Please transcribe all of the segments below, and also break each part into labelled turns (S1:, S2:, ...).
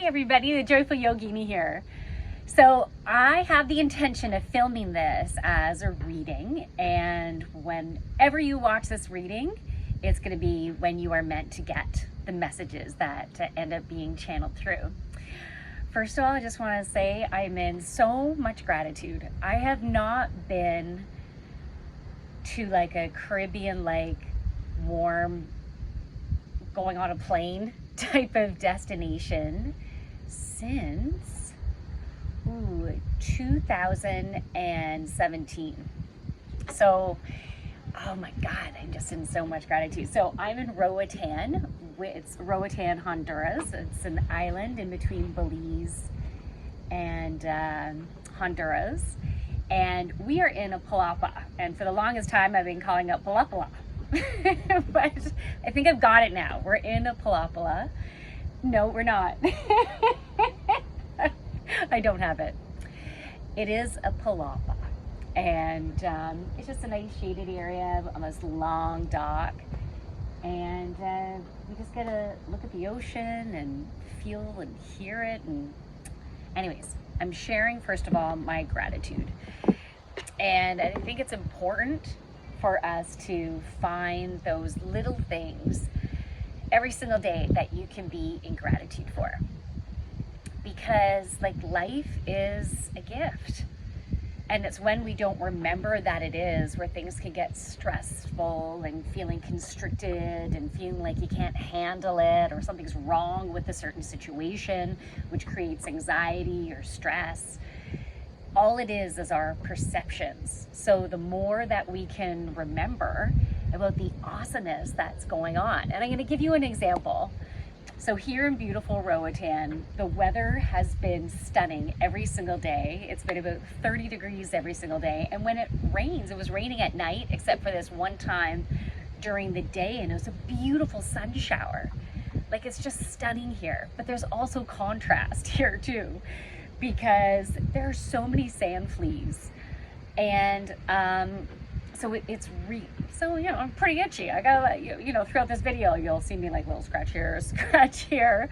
S1: Hi everybody, the Joyful Yogini here. So I have the intention of filming this as a reading, and whenever you watch this reading, it's going to be when you are meant to get the messages that end up being channeled through. First of all, I just want to say I'm in so much gratitude. I have not been to like a Caribbean, like warm, going on a plane type of destination since 2017. So, oh my God, I'm just in so much gratitude. So I'm in Roatan. It's Roatan, Honduras. It's an island in between Belize and Honduras. And we are in a palapa. And for the longest time, I've been calling it palapala. But I think I've got it now. We're in a palapala. No, we're not. I don't have it. It is a palapa. And it's just a nice shaded area on this long dock. And we just get to look at the ocean and feel and hear it. And anyways, I'm sharing, first of all, my gratitude. And I think it's important for us to find those little things every single day that you can be in gratitude for. Because like life is a gift. And it's when we don't remember that it is where things can get stressful and feeling constricted and feeling like you can't handle it or something's wrong with a certain situation, which creates anxiety or stress. All it is our perceptions. So the more that we can remember about the awesomeness that's going on. And I'm going to give you an example. So here in beautiful Roatan, the weather has been stunning every single day. It's been about 30 degrees every single day. And when it rains, it was raining at night, except for this one time during the day, and it was a beautiful sun shower. Like, it's just stunning here. But there's also contrast here too, because there are so many sand fleas. And so so, you know, I'm pretty itchy. I gotta, you know, throughout this video, you'll see me like little scratch here, scratch here.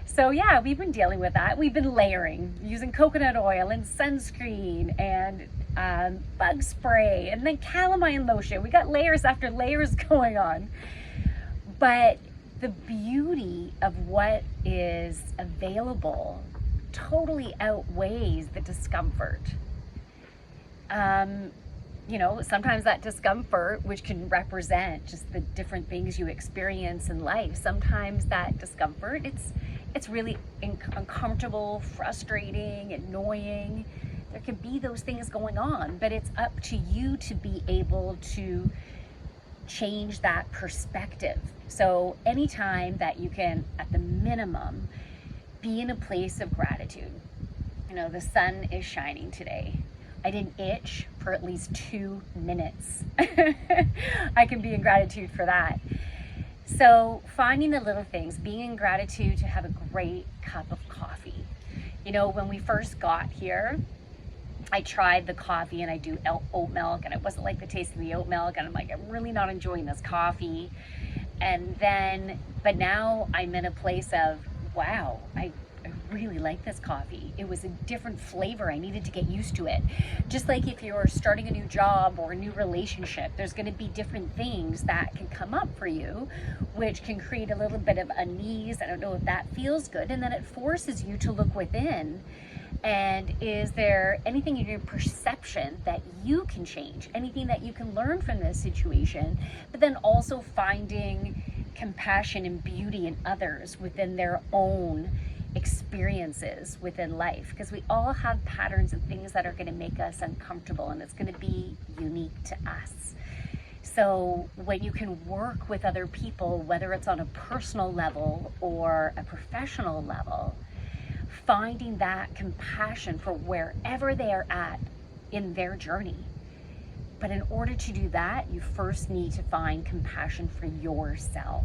S1: So yeah, we've been dealing with that. We've been layering, using coconut oil and sunscreen and bug spray and then calamine lotion. We got layers after layers going on. But the beauty of what is available totally outweighs the discomfort. You know, sometimes that discomfort, which can represent just the different things you experience in life, sometimes that discomfort, it's really uncomfortable, frustrating, annoying. There can be those things going on, but it's up to you to be able to change that perspective. So anytime that you can, at the minimum, be in a place of gratitude. You know, the sun is shining today. I didn't itch for at least 2 minutes. I can be in gratitude for that. So finding the little things, being in gratitude to have a great cup of coffee. You know, when we first got here, I tried the coffee and I do oat milk, and it wasn't like the taste of the oat milk, and I'm like, I'm really not enjoying this coffee. But now I'm in a place of, wow, I really like this coffee. It was a different flavor. I needed to get used to it. Just like if you're starting a new job or a new relationship, there's going to be different things that can come up for you, which can create a little bit of unease. I don't know if that feels good. And then it forces you to look within. And is there anything in your perception that you can change? Anything that you can learn from this situation? But then also finding compassion and beauty in others within their own experiences within life, because we all have patterns and things that are going to make us uncomfortable, and it's going to be unique to us. So when you can work with other people, whether it's on a personal level or a professional level, finding that compassion for wherever they are at in their journey. But in order to do that, you first need to find compassion for yourself.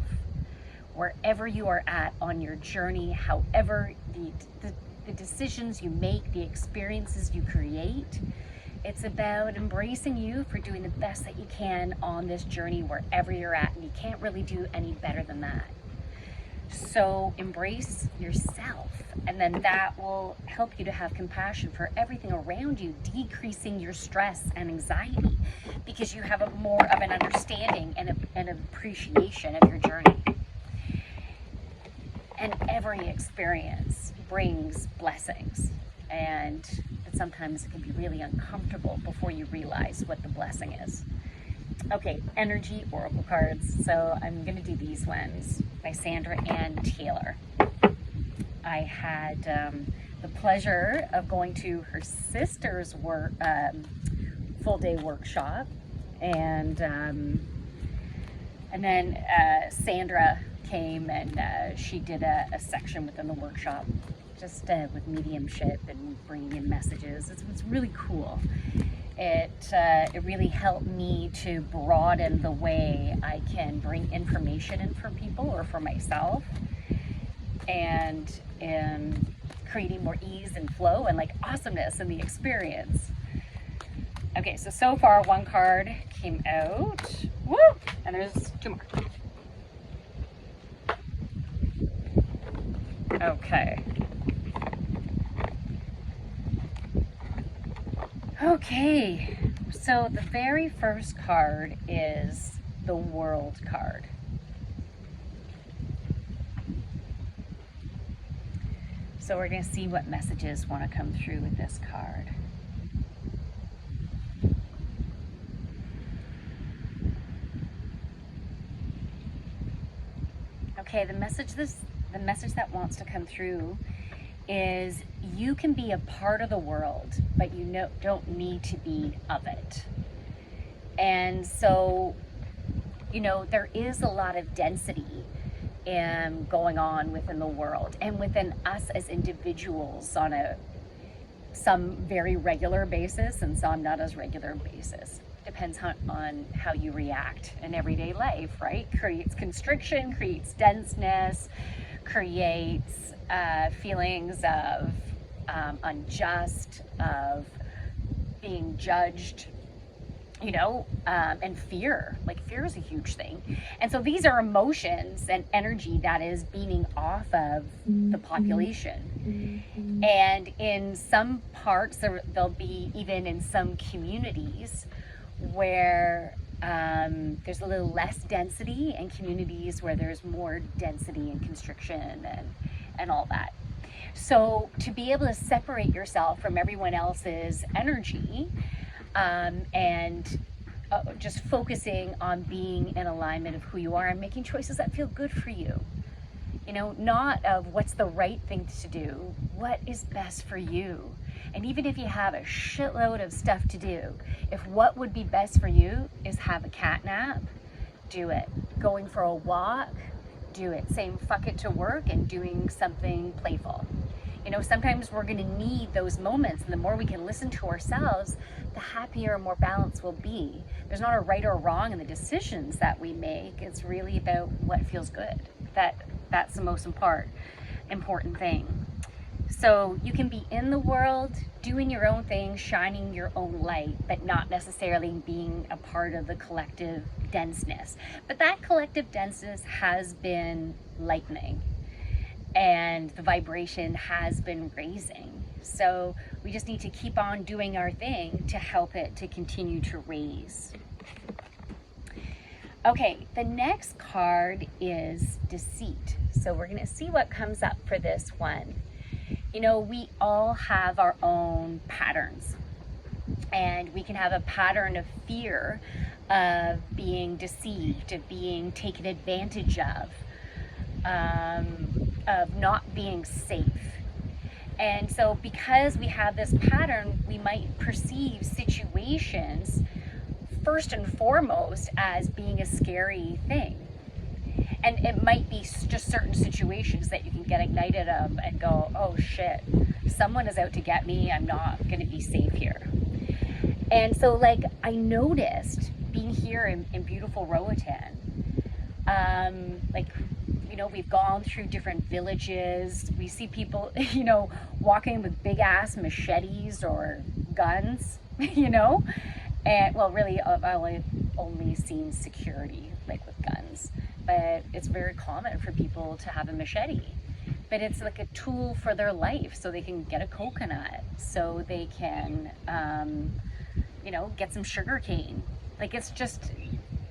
S1: Wherever you are at on your journey, however the decisions you make, the experiences you create, it's about embracing you for doing the best that you can on this journey wherever you're at, and you can't really do any better than that. So embrace yourself, and then that will help you to have compassion for everything around you, decreasing your stress and anxiety, because you have more of an understanding and an appreciation of your journey. And every experience brings blessings, and sometimes it can be really uncomfortable before you realize what the blessing is. Okay, energy oracle cards. So I'm going to do these ones by Sandra Ann Taylor. I had the pleasure of going to her sister's full-day workshop, and then Sandra came and she did a section within the workshop, just with mediumship and bringing in messages. It's really cool. It really helped me to broaden the way I can bring information in for people or for myself, and in creating more ease and flow and like awesomeness in the experience. Okay, so far one card came out. Woo! And there's two more. Okay. Okay, so the very first card is the World card. So we're going to see what messages want to come through with this card. Okay, the message that wants to come through is you can be a part of the world, but you don't need to be of it. And so, there is a lot of density going on within the world and within us as individuals on some very regular basis and some not as regular basis. Depends on how you react in everyday life, right? Creates constriction, creates denseness, creates feelings of unjust, of being judged, and fear. Like, fear is a huge thing. And so these are emotions and energy that is beaming off of the population. And in some parts, there'll be, even in some communities, where there's a little less density, and communities where there's more density and constriction and all that. So to be able to separate yourself from everyone else's energy, and just focusing on being in alignment of who you are and making choices that feel good for you. Not of what's the right thing to do, what is best for you. And even if you have a shitload of stuff to do, if what would be best for you is have a cat nap, do it. Going for a walk, do it. Saying fuck it to work and doing something playful. Sometimes we're going to need those moments, and the more we can listen to ourselves, the happier and more balanced we'll be. There's not a right or wrong in the decisions that we make. It's really about what feels good. That's the most important thing. So you can be in the world, doing your own thing, shining your own light, but not necessarily being a part of the collective denseness. But that collective denseness has been lightening, and the vibration has been raising. So we just need to keep on doing our thing to help it to continue to raise. Okay, the next card is deceit. So we're going to see what comes up for this one. We all have our own patterns, and we can have a pattern of fear of being deceived, of being taken advantage of not being safe. And so because we have this pattern, we might perceive situations first and foremost as being a scary thing. And it might be just certain situations that you can get ignited of and go, oh shit, someone is out to get me, I'm not going to be safe here. And so I noticed being here in beautiful Roatan, we've gone through different villages. We see people, walking with big ass machetes or guns, and really I've only seen security, with guns. but it's very common for people to have a machete. But it's like a tool for their life, so they can get a coconut, so they can, get some sugar cane. Like, it's just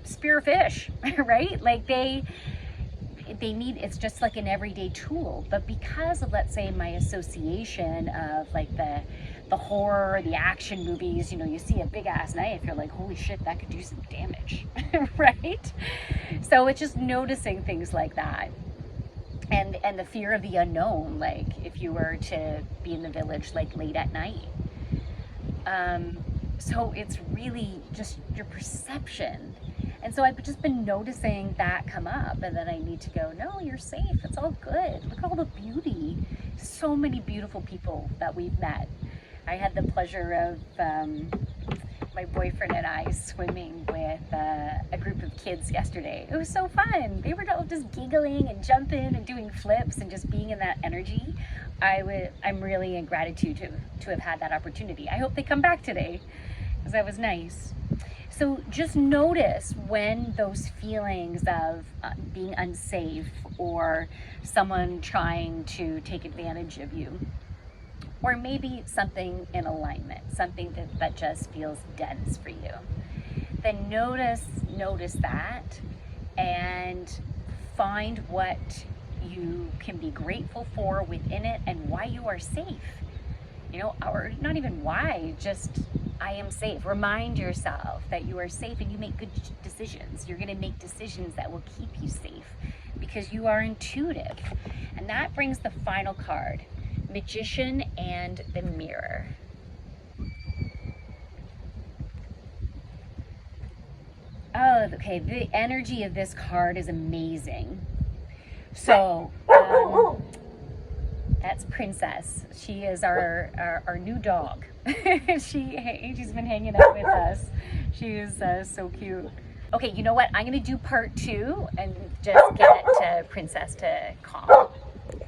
S1: spearfish, right? Like they need, it's just like an everyday tool. But because of, let's say, my association of like the horror, the action movies, you see a big ass knife, you're like, holy shit, that could do some damage, right? So it's just noticing things like that. And the fear of the unknown, like if you were to be in the village like late at night. So it's really just your perception. And so I've just been noticing that come up, and then I need to go, no, you're safe. It's all good. Look at all the beauty. So many beautiful people that we've met. I had the pleasure of my boyfriend and I swimming with a group of kids yesterday. It was so fun. They were all just giggling and jumping and doing flips and just being in that energy. I'm really in gratitude to have had that opportunity. I hope they come back today, because that was nice. So just notice when those feelings of being unsafe, or someone trying to take advantage of you, or maybe something in alignment, something that just feels dense for you, then notice that, and find what you can be grateful for within it, and why you are safe. Or not even why, just I am safe. Remind yourself that you are safe, and you make good decisions. You're going to make decisions that will keep you safe because you are intuitive. And that brings the final card, Magician and the Mirror. Oh, okay. The energy of this card is amazing. So, that's Princess. She is our new dog. She's been hanging out with us. She is so cute. Okay, you know what? I'm going to do part 2 and just get Princess to calm.